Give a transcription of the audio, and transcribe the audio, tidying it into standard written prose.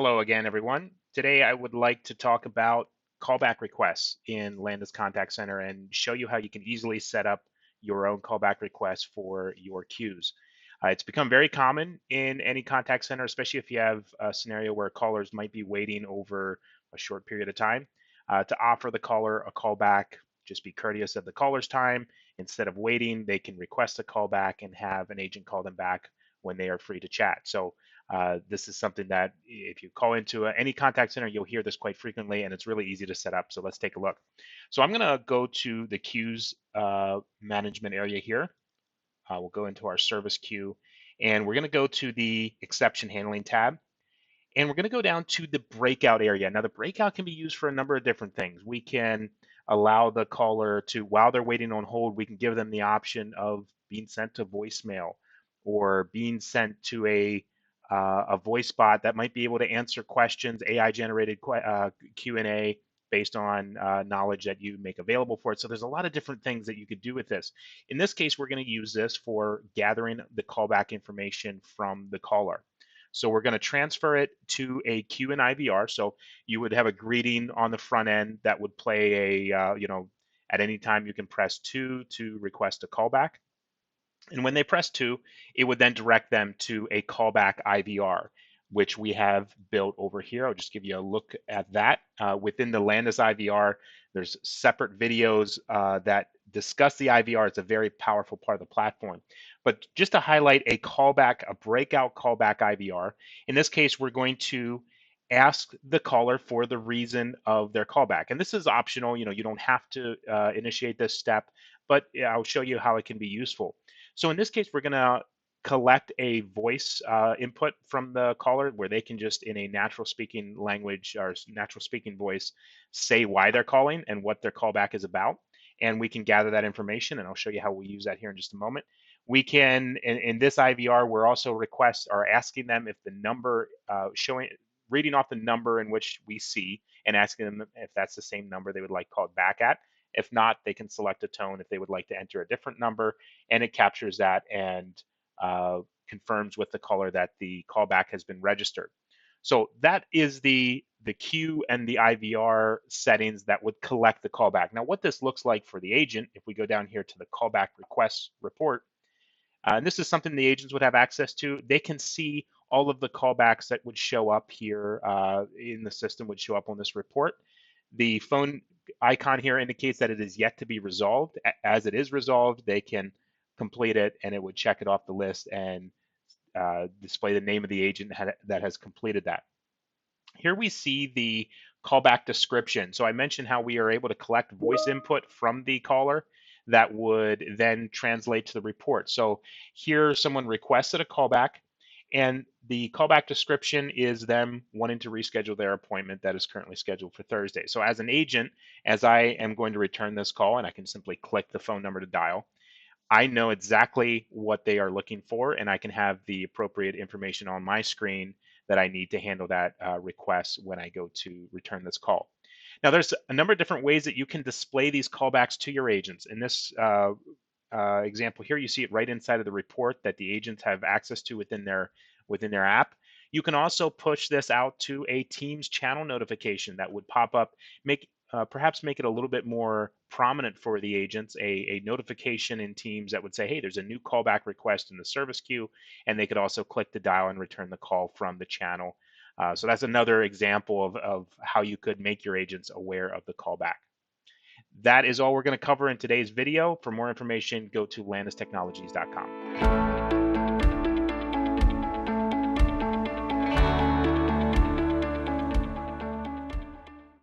Hello again, everyone. Today I would like to talk about callback requests in Landis Contact Center and show you how you can easily set up your own callback requests for your queues. It's become very common in any contact center, especially if you have a scenario where callers might be waiting over a short period of time, to offer the caller a callback. Just be courteous of the caller's time. Instead of waiting, they can request a callback and have an agent call them back when they are free to chat. So this is something that if you call into any contact center, you'll hear this quite frequently, and it's really easy to set up. So let's take a look. So I'm going to go to the queues management area here. We'll go into our service queue, and we're going to go to the exception handling tab. And we're going to go down to the breakout area. Now, the breakout can be used for a number of different things. We can allow the caller to, while they're waiting on hold, we can give them the option of being sent to voicemail or being sent to a voice bot that might be able to answer questions, AI generated Q&A based on knowledge that you make available for it. So there's a lot of different things that you could do with this. In this case, we're going to use this for gathering the callback information from the caller. So we're going to transfer it to a queue in IVR. So you would have a greeting on the front end that would play at any time you can press 2 to request a callback. And when they press 2, it would then direct them to a callback IVR, which we have built over here. I'll just give you a look at that. Within the Landis IVR, there's separate videos that discuss the IVR. It's a very powerful part of the platform. But just to highlight a callback, a breakout callback IVR, in this case, we're going to ask the caller for the reason of their callback. And this is optional. You don't have to initiate this step, but I'll show you how it can be useful. So in this case, we're going to collect a voice input from the caller where they can just in a natural speaking language or natural speaking voice say why they're calling and what their callback is about. And we can gather that information, and I'll show you how we use that here in just a moment. We can, in this IVR, we're also asking them if the number reading off the number in which we see and asking them if that's the same number they would like called back at. If not, they can select a tone if they would like to enter a different number, and it captures that and confirms with the caller that the callback has been registered. So that is the queue and the IVR settings that would collect the callback. Now, what this looks like for the agent, if we go down here to the callback requests report, and this is something the agents would have access to, they can see all of the callbacks that would show up here in the system would show up on this report. The phone icon here indicates that it is yet to be resolved. As it is resolved, they can complete it and it would check it off the list and display the name of the agent that has completed that. Here we see the callback description. So I mentioned how we are able to collect voice input from the caller that would then translate to the report. So here someone requested a callback, and the callback description is them wanting to reschedule their appointment that is currently scheduled for Thursday. So as an agent, as I am going to return this call, and I can simply click the phone number to dial, I know exactly what they are looking for, and I can have the appropriate information on my screen that I need to handle that request when I go to return this call. Now, there's a number of different ways that you can display these callbacks to your agents. In this example here, you see it right inside of the report that the agents have access to within their app. You can also push this out to a Teams channel notification that would pop up, perhaps make it a little bit more prominent for the agents, a notification in Teams that would say, hey, there's a new callback request in the service queue, and they could also click the dial and return the call from the channel. So that's another example of how you could make your agents aware of the callback. That is all we're going to cover in today's video. For more information, go to landistechnologies.com.